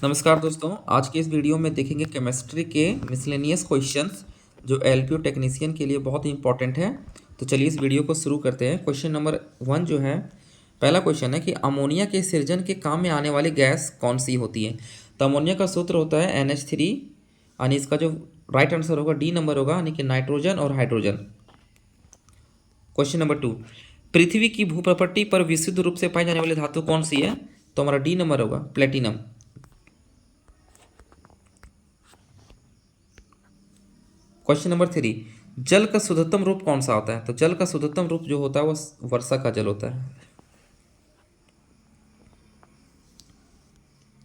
नमस्कार दोस्तों, आज के इस वीडियो में देखेंगे केमिस्ट्री के मिसलेनियस क्वेश्चंस जो एलपीयू टेक्नीशियन के लिए बहुत ही इंपॉर्टेंट है। तो चलिए इस वीडियो को शुरू करते हैं। क्वेश्चन नंबर 1 जो है, पहला क्वेश्चन है कि अमोनिया के सृजन के काम में आने वाली गैस कौन सी होती है। तो अमोनिया का सूत्र होता है NH3, यानी इसका जो राइट आंसर होगा डी नंबर होगा, यानी कि नाइट्रोजन और हाइड्रोजन। क्वेश्चन नंबर 2, पृथ्वी की भूप्रपट्टी पर विशुद्ध रूप से पाई जाने वाली धातु कौन सी है। तो हमारा डी नंबर होगा प्लेटिनम। क्वेश्चन नंबर 3, जल का शुद्धतम रूप कौन सा होता है। तो जल का शुद्धतम रूप जो होता है वो वर्षा का जल होता है।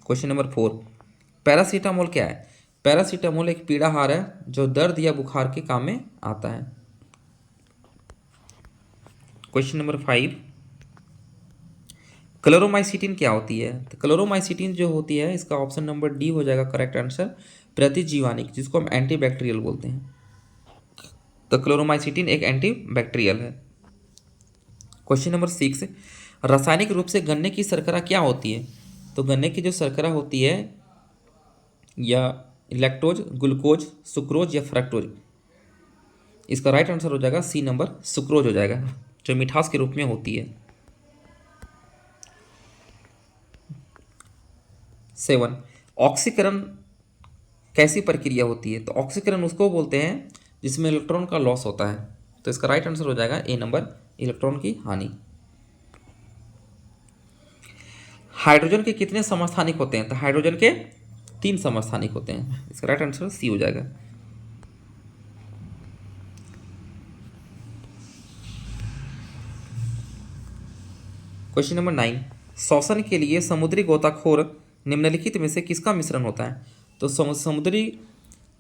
क्वेश्चन नंबर 4, पैरासीटामोल क्या है। पैरासीटामोल एक पीड़ाहार है जो दर्द या बुखार के काम में आता है। क्वेश्चन नंबर 5, क्लोरोमाइसिटिन क्या होती है। तो क्लोरोमाइसिटिन जो होती है, इसका ऑप्शन नंबर डी हो जाएगा करेक्ट आंसर, प्रतिजीवानिक, जिसको हम एंटीबैक्टीरियल बोलते हैं। तो क्लोरोमाइसिटिन एक एंटीबैक्टीरियल है। क्वेश्चन नंबर 6, रासायनिक रूप से गन्ने की शर्करा क्या होती है। तो गन्ने की जो शर्करा होती है, या लैक्टोज, ग्लूकोज, सुक्रोज या फ्रक्टोज, इसका राइट आंसर हो जाएगा सी नंबर, सुक्रोज हो जाएगा, जो मिठास के रूप में होती है। 7, ऑक्सीकरण कैसी प्रक्रिया होती है। तो ऑक्सीकरण उसको बोलते हैं जिसमें इलेक्ट्रॉन का लॉस होता है। तो इसका राइट आंसर हो जाएगा ए नंबर, इलेक्ट्रॉन की हानि। हाइड्रोजन के कितने समस्थानिक होते हैं। तो हाइड्रोजन के 3 समस्थानिक होते हैं। इसका राइट आंसर सी हो जाएगा। क्वेश्चन नंबर 9, श्वसन के लिए समुद्री गोताखोर निम्नलिखित में से किसका मिश्रण होता है। तो समुद्री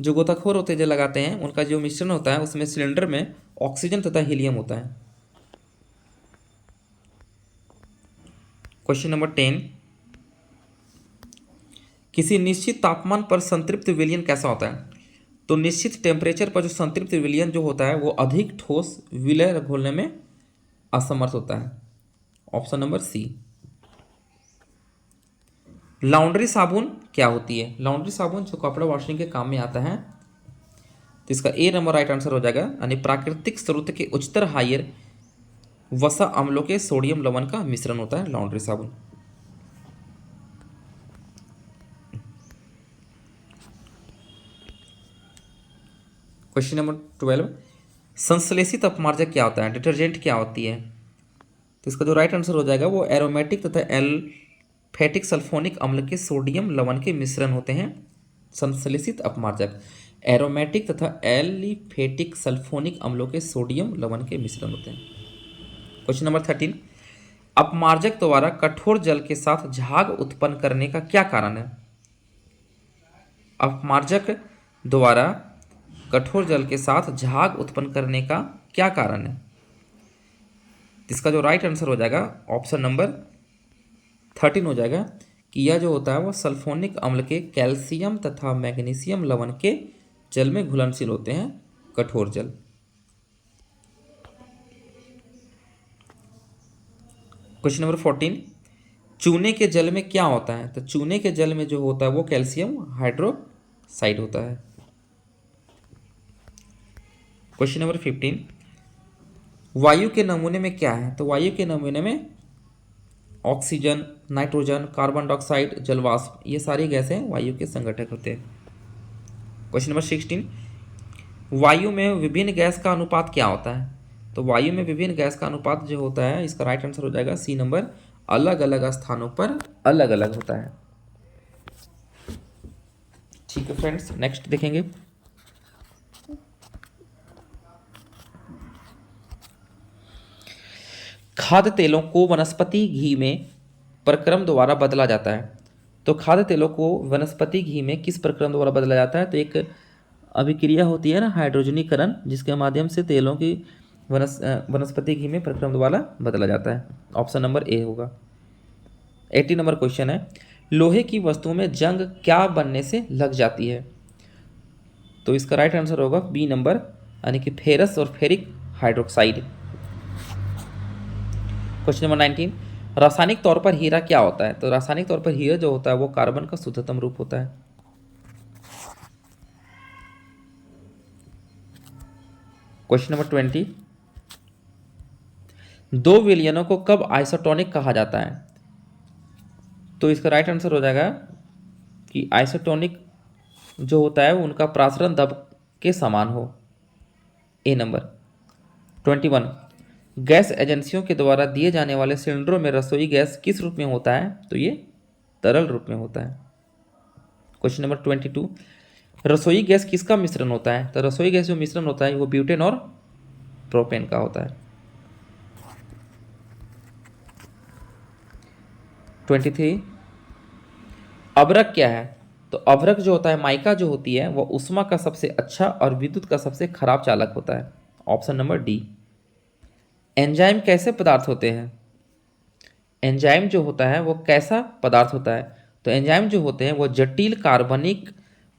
जो गोताखोर होते हैं जो लगाते हैं, उनका जो मिश्रण होता है उसमें सिलेंडर में ऑक्सीजन तथा हीलियम होता है। क्वेश्चन नंबर 10, किसी निश्चित तापमान पर संतृप्त विलयन कैसा होता है। तो निश्चित टेम्परेचर पर जो संतृप्त विलयन जो होता है वो अधिक ठोस विलय घोलने में असमर्थ होता है। Option number C. लॉन्ड्री साबुन क्या होती है। लॉन्ड्री साबुन जो कपड़ा वॉशिंग के काम में आता है। तो इसका ए नंबर राइट आंसर हो जाएगा, यानी प्राकृतिक स्रोत के उच्चतर हायर वसा अम्लों के सोडियम लवण का मिश्रण होता है लॉन्ड्री साबुन। क्वेश्चन नंबर 12, संश्लेषित अपमार्जक क्या होता है, डिटर्जेंट क्या होती है। तो इसका जो राइट आंसर हो जाएगा वो एरोमेटिक तथा एल्फेटिक सल्फोनिक अम्ल के सोडियम लवण के मिश्रण होते हैं संश्लेषित अपमार्जक। एरोमेटिक तथा एलिफेटिक सल्फोनिक अम्लों के सोडियम लवण के मिश्रण होते हैं। क्वेश्चन नंबर 13, अपमार्जक द्वारा कठोर जल के साथ झाग उत्पन्न करने का क्या कारण है। अपमार्जक द्वारा कठोर जल के साथ झाग उत्पन्न करने का क्या कारण है। इसका जो राइट आंसर हो जाएगा ऑप्शन नंबर 13 हो जाएगा, कि यह जो होता है वो सल्फोनिक अम्ल के कैल्शियम तथा मैग्नीशियम लवण के जल में घुलनशील होते हैं कठोर जल। क्वेश्चन नंबर 14, चूने के जल में क्या होता है। तो चूने के जल में जो होता है वो कैल्शियम हाइड्रोक्साइड होता है। क्वेश्चन नंबर 15, वायु के नमूने में क्या है। तो वायु के नमूने में ऑक्सीजन, नाइट्रोजन, कार्बन डाइऑक्साइड, जलवाष्प, ये सारी गैसें वायु के संघटक होते हैं। क्वेश्चन नंबर 16, वायु में विभिन्न गैस का अनुपात क्या होता है। तो वायु में विभिन्न गैस का अनुपात जो होता है, इसका राइट आंसर हो जाएगा सी नंबर, अलग अलग स्थानों पर अलग अलग होता है। ठीक है फ्रेंड्स, नेक्स्ट देखेंगे। खाद्य तेलों को वनस्पति घी में प्रक्रम द्वारा बदला जाता है। तो खाद्य तेलों को वनस्पति घी में किस प्रक्रम द्वारा बदला जाता है। तो एक अभिक्रिया होती है ना, हाइड्रोजनीकरण, जिसके माध्यम से तेलों की वनस्पति घी में प्रक्रम द्वारा बदला जाता है। ऑप्शन नंबर ए होगा। 80 नंबर क्वेश्चन है, लोहे की वस्तुओं में जंग क्या बनने से लग जाती है। तो इसका राइट आंसर होगा बी नंबर, यानी कि फेरस और फेरिक हाइड्रोक्साइड। क्वेश्चन नंबर 19, रासायनिक तौर पर हीरा क्या होता है? तो रासायनिक तौर पर हीरा जो होता है वो कार्बन का शुद्धतम रूप होता है। क्वेश्चन नंबर 20, दो विलयनों को कब आइसोटोनिक कहा जाता है? तो इसका राइट आंसर हो जाएगा कि आइसोटोनिक जो होता है उनका प्रासरण दब के समान हो। ए नंबर। 21, गैस एजेंसियों के द्वारा दिए जाने वाले सिलेंडरों में रसोई गैस किस रूप में होता है? तो ये तरल रूप में होता है। क्वेश्चन नंबर 22, रसोई गैस किसका मिश्रण होता है? तो रसोई गैस जो मिश्रण होता है वो ब्यूटेन और प्रोपेन का होता है। 23, अभ्रक क्या है? तो अभ्रक जो होता है, माइका जो होती है, वो ऊष्मा का सबसे अच्छा और विद्युत का सबसे खराब चालक होता है। Option number D. एंजाइम कैसे पदार्थ होते हैं? एंजाइम जो होता है वो कैसा पदार्थ होता है? तो एंजाइम जो होते हैं वो जटिल कार्बनिक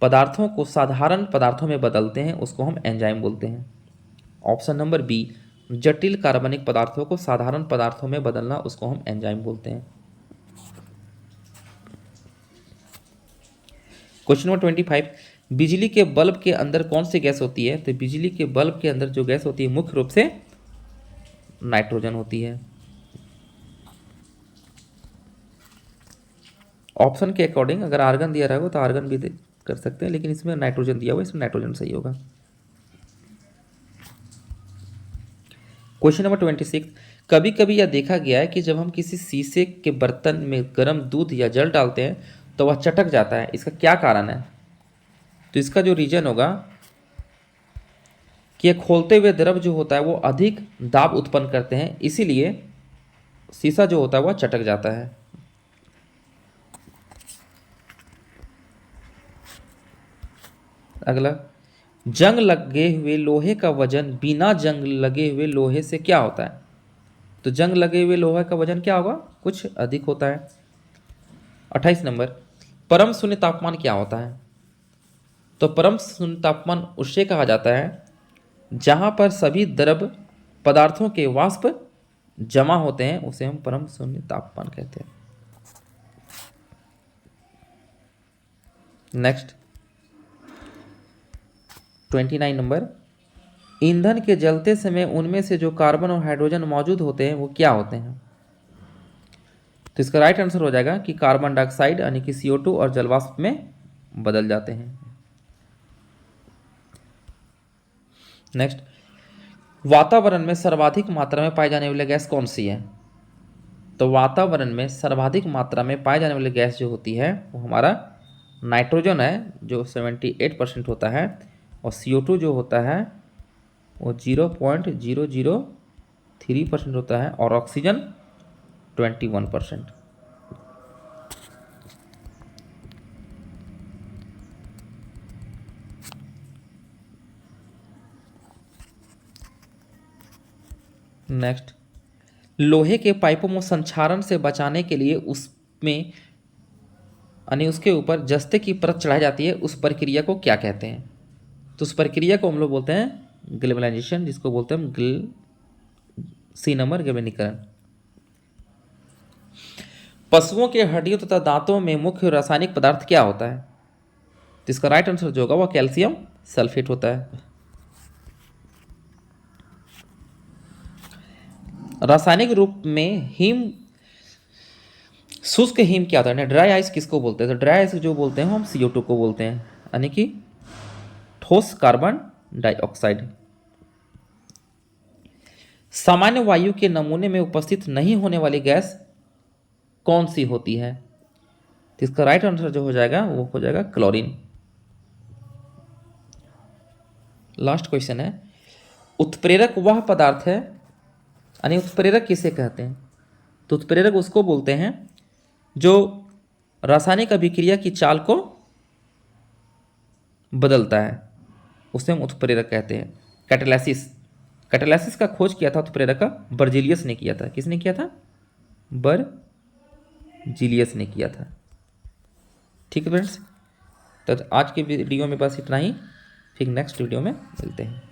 पदार्थों को साधारण पदार्थों में बदलते हैं, उसको हम एंजाइम बोलते हैं। ऑप्शन नंबर बी, जटिल कार्बनिक पदार्थों को साधारण पदार्थों में बदलना, उसको हम एंजाइम बोलते हैं। क्वेश्चन नंबर 25, बिजली के बल्ब के अंदर कौन सी गैस होती है? तो बिजली के बल्ब के अंदर जो गैस होती है मुख्य रूप से नाइट्रोजन होती है। ऑप्शन के अकॉर्डिंग अगर आर्गन दिया रहेगा तो आर्गन भी कर सकते हैं, लेकिन इसमें नाइट्रोजन दिया हुआ है, इसमें नाइट्रोजन सही होगा। क्वेश्चन नंबर 26, कभी कभी यह देखा गया है कि जब हम किसी शीशे के बर्तन में गर्म दूध या जल डालते हैं तो वह चटक जाता है, इसका क्या कारण है? तो इसका जो रीजन होगा कि ये खोलते हुए द्रव जो होता है वो अधिक दाब उत्पन्न करते हैं, इसीलिए शीशा जो होता है वह चटक जाता है। अगला, जंग लगे हुए लोहे का वजन बिना जंग लगे हुए लोहे से क्या होता है? तो जंग लगे हुए लोहे का वजन क्या होगा? कुछ अधिक होता है। 28 नंबर, परम शून्य तापमान क्या होता है? तो परम शून्य तापमान उसे कहा जाता है जहां पर सभी द्रव पदार्थों के वाष्प जमा होते हैं, उसे हम परम शून्य तापमान कहते हैं। नेक्स्ट 29 नंबर, ईंधन के जलते समय उनमें से जो कार्बन और हाइड्रोजन मौजूद होते हैं वो क्या होते हैं? तो इसका राइट आंसर हो जाएगा कि कार्बन डाइऑक्साइड यानी कि CO2 और जलवाष्प में बदल जाते हैं। नेक्स्ट, वातावरण में सर्वाधिक मात्रा में पाई जाने वाली गैस कौन सी है? तो वातावरण में सर्वाधिक मात्रा में पाई जाने वाली गैस जो होती है वो हमारा नाइट्रोजन है जो 78% होता है, और CO2 जो होता है वो 0.003% होता है, और ऑक्सीजन 21%। नेक्स्ट, लोहे के पाइपों में संक्षारण से बचाने के लिए उसमें यानी उसके ऊपर जस्ते की परत चढ़ाई जाती है, उस प्रक्रिया को क्या कहते हैं? तो उस प्रक्रिया को हम लोग बोलते हैं गैल्वेनाइजेशन, जिसको बोलते हैं सी नंबर गैल्वेनीकरण। पशुओं के हड्डियों तथा दांतों में मुख्य रासायनिक पदार्थ क्या होता है? तो इसका राइट आंसर जो होगा वो कैल्शियम सल्फेट होता है। रासायनिक रूप में हिम, शुष्क हिम क्या होता है? ड्राई आइस किसको बोलते हैं? तो ड्राई आइस जो बोलते हैं हम CO2 को बोलते हैं, यानी कि ठोस कार्बन डाइऑक्साइड। सामान्य वायु के नमूने में उपस्थित नहीं होने वाली गैस कौन सी होती है? तो इसका राइट आंसर जो हो जाएगा वो हो जाएगा क्लोरीन। लास्ट क्वेश्चन है, उत्प्रेरक वह पदार्थ है, यानी उत्प्रेरक किसे कहते हैं? तो उत्प्रेरक उसको बोलते हैं जो रासायनिक अभिक्रिया की चाल को बदलता है, उसे हम उत्प्रेरक कहते हैं। कैटालिसिस, कैटालिसिस का खोज किया था उत्प्रेरक का बर्जीलियस ने किया था। किसने किया था? बर्जीलियस ने किया था। ठीक है फ्रेंड्स, तो आज के वीडियो में बस इतना ही, फिर नेक्स्ट वीडियो में मिलते हैं।